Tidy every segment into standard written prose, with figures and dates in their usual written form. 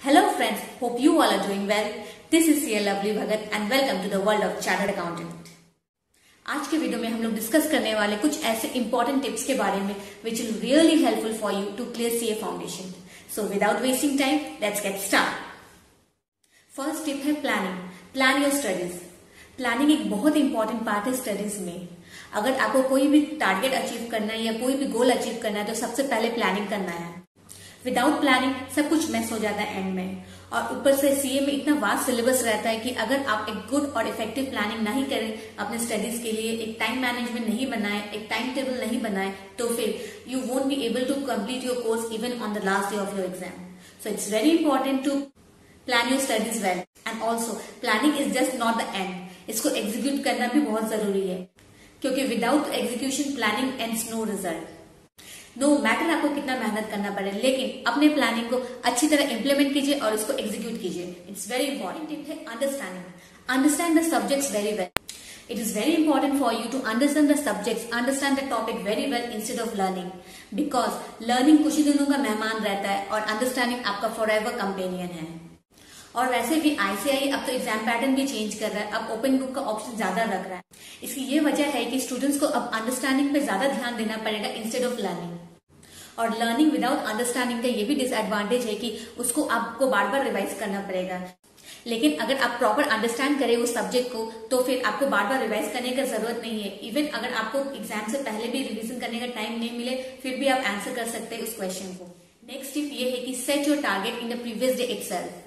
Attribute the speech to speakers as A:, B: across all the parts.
A: Hello friends, hope you all are doing well. This is CL Lovely Bhagat and welcome to the world of Chartered Accountant. आज के video में हम लोग discuss करने वाले कुछ ऐसे इंपॉर्टेंट टिप्स के बारे में which will really helpful for you to clear CA foundation. So without wasting time, let's get started. First tip है planning. Plan your studies. Planning एक बहुत इंपॉर्टेंट पार्ट है स्टडीज में. अगर आपको कोई भी टारगेट अचीव करना है या कोई भी गोल अचीव करना है तो सबसे पहले प्लानिंग करना है. विदाउट प्लानिंग सब कुछ मिस हो जाता है एंड में. और ऊपर से सीए में इतना वास्ट सिलेबस रहता है कि अगर आप एक गुड और इफेक्टिव प्लानिंग नहीं करें अपने स्टडीज के लिए, एक टाइम मैनेजमेंट नहीं बनाए, एक टाइम टेबल नहीं बनाए, तो फिर you won't be able to complete your course even on the last day of your exam. So it's very important to plan your studies well. And also planning is just not the end. इसको execute करना भी बहुत जरूरी है, क्योंकि without execution planning ends no result. No matter आपको कितना मेहनत करना पड़े, लेकिन अपने प्लानिंग को अच्छी तरह इंप्लीमेंट कीजिए और इसको एग्जीक्यूट कीजिए. इट्स वेरी इंपॉर्टेंट टिप है understanding. Understand the subjects very well. It is very important for you to understand the subjects, understand the topic very well instead of learning. Because learning कुछ ही दिनों का मेहमान रहता है और understanding आपका forever companion है. और वैसे भी आईसीआई अब तो एग्जाम पैटर्न भी चेंज कर रहा है. अब ओपन बुक का ऑप्शन ज्यादा रख रहा है. इसकी ये वजह है कि स्टूडेंट्स को अब अंडरस्टैंडिंग पे ज्यादा ध्यान देना पड़ेगा इंस्टेड ऑफ लर्निंग. और लर्निंग विदाउट अंडरस्टैंडिंग का ये भी डिसएडवांटेज है कि उसको आपको बार बार रिवाइज करना पड़ेगा. लेकिन अगर आप प्रॉपर अंडरस्टैंड करें उस सब्जेक्ट को तो फिर आपको बार बार रिवाइज करने की जरूरत नहीं है. इवन अगर आपको एग्जाम से पहले भी रिवीजन करने का टाइम नहीं मिले फिर भी आप आंसर कर सकते हैं उस क्वेश्चन को. नेक्स्ट टिप ये है कि set your target in the previous day itself.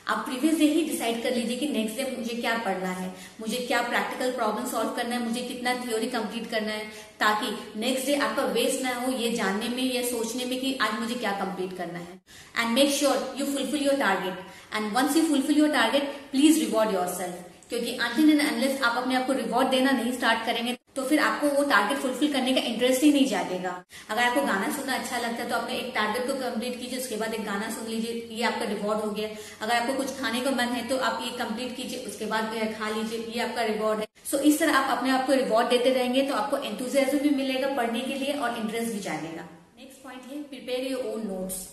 A: आप प्रीवियस डे ही डिसाइड कर लीजिए कि नेक्स्ट डे मुझे क्या पढ़ना है, मुझे क्या प्रैक्टिकल प्रॉब्लम सॉल्व करना है, मुझे कितना थ्योरी कंप्लीट करना है, ताकि नेक्स्ट डे आपका वेस्ट ना हो ये जानने में या सोचने में कि आज मुझे क्या कंप्लीट करना है. And make sure you fulfil your target. And once you fulfil your target please reward yourself. क्योंकि अनटिल एंड अनलेस आप अपने आप को रिवॉर्ड देना नहीं स्टार्ट करेंगे तो फिर आपको वो टारगेट फुलफिल करने का इंटरेस्ट ही नहीं जागेगा. अगर आपको गाना सुनना अच्छा लगता है तो अपने एक टारगेट को कंप्लीट कीजिए, उसके बाद एक गाना सुन लीजिए, ये आपका रिवॉर्ड हो गया. अगर आपको कुछ खाने का मन है तो आप ये कंप्लीट कीजिए, उसके बाद खा लीजिए, ये आपका रिवॉर्ड है. सो इस तरह आप अपने आप को रिवॉर्ड देते रहेंगे तो आपको एंथुसियाज्म भी मिलेगा पढ़ने के लिए और इंटरेस्ट भी जागेगा. नेक्स्ट पॉइंट है prepare your own notes.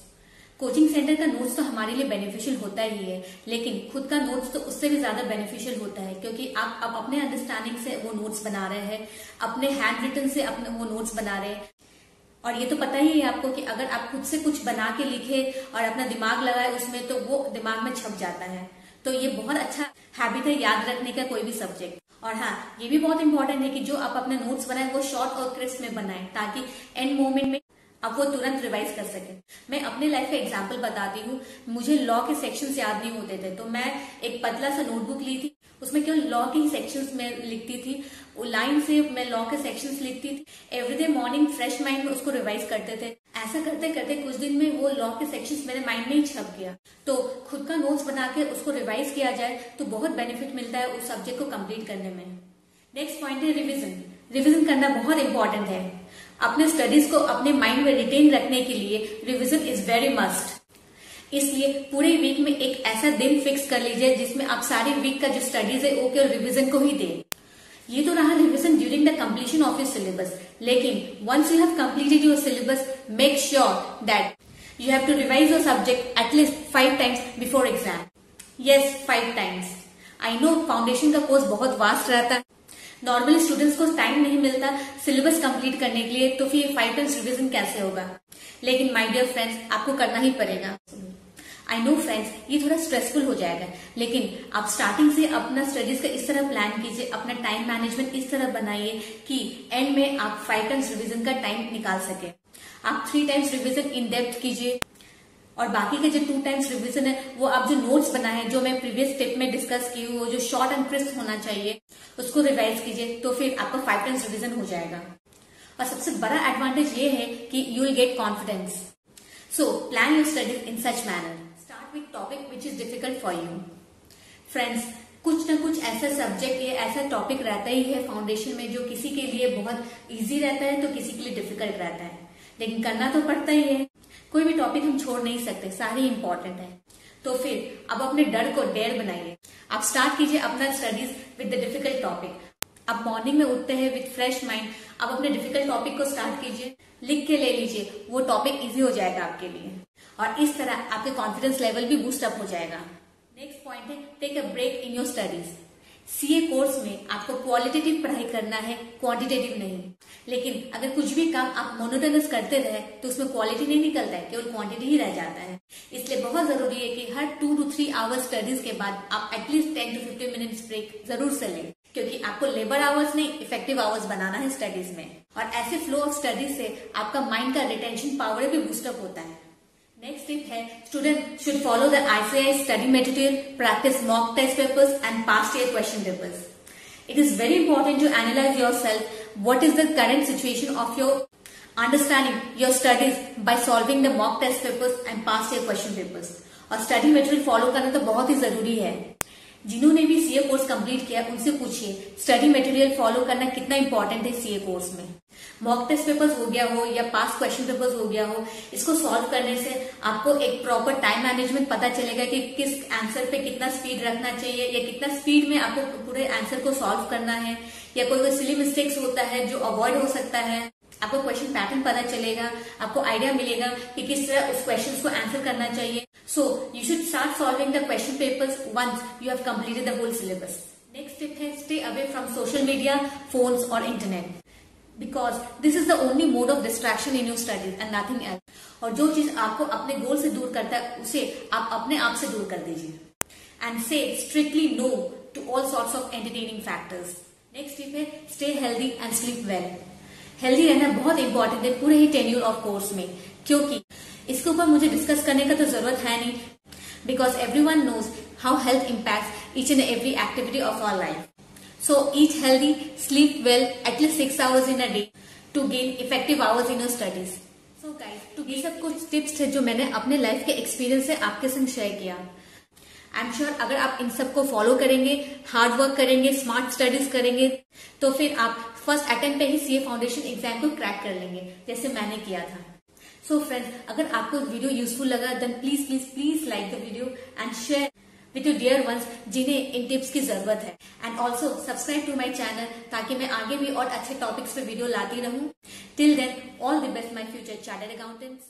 A: Coaching centre का नोट्स तो हमारे लिए बेनिफिशियल होता ही है, लेकिन खुद का नोट्स तो उससे भी ज्यादा बेनिफिशियल होता है, क्योंकि आप अब अपने अंडरस्टैंडिंग से वो नोट्स बना रहे हैं, अपने हैंड रिटन से अपने वो नोट्स बना रहे हैं. और ये तो पता ही है आपको कि अगर आप खुद से कुछ बना के लिखे और अपना दिमाग लगाए उसमें तो वो दिमाग में छप जाता है. तो ये बहुत अच्छा हैबिट है याद रखने का कोई भी सब्जेक्ट. और हाँ, ये भी बहुत इंपॉर्टेंट है कि जो आप अपने नोट्स बनाए वो शॉर्ट और क्रिस्प में बनाए, ताकि एंड मोमेंट में आप वो तुरंत रिवाइज कर सके. मैं अपने लाइफ का एग्जांपल बताती हूँ. मुझे लॉ के सेक्शंस याद नहीं होते थे, तो मैं एक पतला सा नोटबुक ली थी, उसमें केवल लॉ के ही सेक्शंस में लिखती थी. लाइन से मैं लॉ के सेक्शंस लिखती थी. एवरीडे मॉर्निंग फ्रेश माइंड में उसको रिवाइज करते थे. ऐसा करते करते कुछ दिन में वो लॉ के सेक्शंस मेरे माइंड में ही छप गया. तो खुद का नोट्स बना के उसको रिवाइज किया जाए तो बहुत बेनिफिट मिलता है उस सब्जेक्ट को कंप्लीट करने में. नेक्स्ट पॉइंट है रिविजन. रिविजन करना बहुत इंपॉर्टेंट है. अपने स्टडीज को अपने माइंड में रिटेन रखने के लिए रिवीजन इज वेरी मस्ट. इसलिए पूरे वीक में एक ऐसा दिन फिक्स कर लीजिए जिसमें आप सारी वीक का जो स्टडीज है वो केवल रिवीजन को ही दें. ये तो रहा revision during the completion of your syllabus. लेकिन once you have completed your syllabus make sure that you have to revise your subject at least 5 times before exam. Yes, 5 times. I know foundation का course बहुत vast रहता है, normally students को time नहीं मिलता syllabus complete करने के लिए, तो फिर 5 टाइम्स रिवीजन कैसे होगा. लेकिन माय डियर फ्रेंड्स, आपको करना ही पड़ेगा. आई नो फ्रेंड्स, ये थोड़ा स्ट्रेसफुल हो जाएगा, लेकिन आप स्टार्टिंग से अपना स्टडीज का इस तरह प्लान कीजिए, अपना टाइम मैनेजमेंट इस तरह बनाइए कि एंड में आप 5 टाइम्स रिवीजन का टाइम निकाल सके. आप 3 टाइम्स रिवीजन इन डेप्थ कीजिए और बाकी के जो 2 टाइम्स रिवीजन है वो आप जो नोट्स बनाए हैं, जो मैं प्रीवियस स्टेप में डिस्कस की हूँ, वो जो शॉर्ट एंड क्रिस्प होना चाहिए उसको रिवाइज कीजिए. तो फिर आपका 5 टाइम्स रिवीजन हो जाएगा. और सबसे बड़ा एडवांटेज ये है कि you will get confidence. So plan your studies in such manner. Start with topic which is difficult for you. Friends, कुछ ना कुछ ऐसा सब्जेक्ट या ऐसा टॉपिक रहता ही है फाउंडेशन में जो किसी के लिए बहुत ईजी रहता है तो किसी के लिए डिफिकल्ट रहता है, लेकिन करना तो पड़ता ही है. कोई भी टॉपिक हम छोड़ नहीं सकते, सारे इंपॉर्टेंट है. तो फिर अब अपने डर को डेयर बनाइए. आप स्टार्ट कीजिए अपना studies with the difficult topic. आप मॉर्निंग में उठते हैं विद फ्रेश माइंड, आप अपने डिफिकल्ट टॉपिक को स्टार्ट कीजिए, लिख के ले लीजिए, वो टॉपिक इजी हो जाएगा आपके लिए. और इस तरह आपके कॉन्फिडेंस लेवल भी बूस्ट अप हो जाएगा। नेक्स्ट पॉइंट है take a break in your studies. CA course में आपको क्वालिटेटिव पढ़ाई करना है, क्वांटिटेटिव नहीं। लेकिन अगर कुछ भी काम आप मोनोटोनस करते रहे तो उसमें क्वालिटी नहीं निकलता है, केवल क्वांटिटी ही रह जाता है। इसलिए बहुत जरूरी है कि हर 2 to 3 आवर्स स्टडीज के बाद आप एटलीस्ट 10 to 15 मिनट्स ब्रेक जरूर से लें, क्योंकि आपको लेबर आवर्स नहीं इफेक्टिव आवर्स बनाना है स्टडीज में। और ऐसे फ्लो ऑफ स्टडीज से आपका माइंड का रिटेंशन पावर भी बूस्टअप होता है। नेक्स्ट टिप है student should follow the ICAI study material, practice mock test papers and past year question papers. It is very important to analyze yourself what is the current situation of your understanding your studies by solving the mock test papers and past year question papers। और study material follow करना तो बहुत ही जरूरी है। जिन्होंने भी CA course complete किया उनसे पूछिए स्टडी मटेरियल फॉलो करना कितना इंपॉर्टेंट है सीए कोर्स में। मॉक टेस्ट पेपर्स हो गया हो या पास्ट क्वेश्चन पेपर्स हो गया हो, इसको सॉल्व करने से आपको एक प्रॉपर टाइम मैनेजमेंट पता चलेगा कि किस आंसर पे कितना स्पीड रखना चाहिए या कितना स्पीड में आपको पूरे आंसर को सॉल्व करना है, या कोई सिली मिस्टेक्स होता है जो अवॉइड हो सकता है। आपको क्वेश्चन पैटर्न पता चलेगा, आपको आइडिया मिलेगा कि किस तरह उस क्वेश्चन को आंसर करना चाहिए। So you should start solving the question papers once you have completed the whole syllabus. Next tip है stay away from social media, phones और internet, because this is the only mode of distraction in your studies and nothing else. और जो चीज आपको अपने गोल से दूर करता है उसे आप अपने आप से दूर कर दीजिए। And say strictly no to all sorts of entertaining factors. Next tip है stay healthy and sleep well. Healthy रहना बहुत इंपॉर्टेंट है पूरे ही टेन्यूर ऑफ कोर्स में, क्योंकि इसके ऊपर मुझे डिस्कस करने का तो जरूरत है नहीं, because everyone knows how health impacts each and every activity of our life. So eat healthy, sleep well, at least 6 hours in a day to gain effective hours in your studies. So guys, ये सब कुछ tips थे जो मैंने अपने life के experience से आपके संग शेयर किया। आई एम श्योर अगर आप इन सबको फॉलो करेंगे, हार्ड वर्क करेंगे, स्मार्ट स्टडीज करेंगे, तो फिर आप फर्स्ट अटेम्प्ट पे ही सीए फाउंडेशन एग्जाम को क्रैक कर लेंगे, जैसे मैंने किया था। सो फ्रेंड्स, अगर आपको वीडियो यूजफुल लगा then please please please like the video and share with your dear ones जिन्हें इन टिप्स की जरूरत है। And also subscribe to my channel ताकि मैं आगे भी और अच्छे टॉपिक्स पे वीडियो लाती रहूं। Till then all the best my future chartered accountants.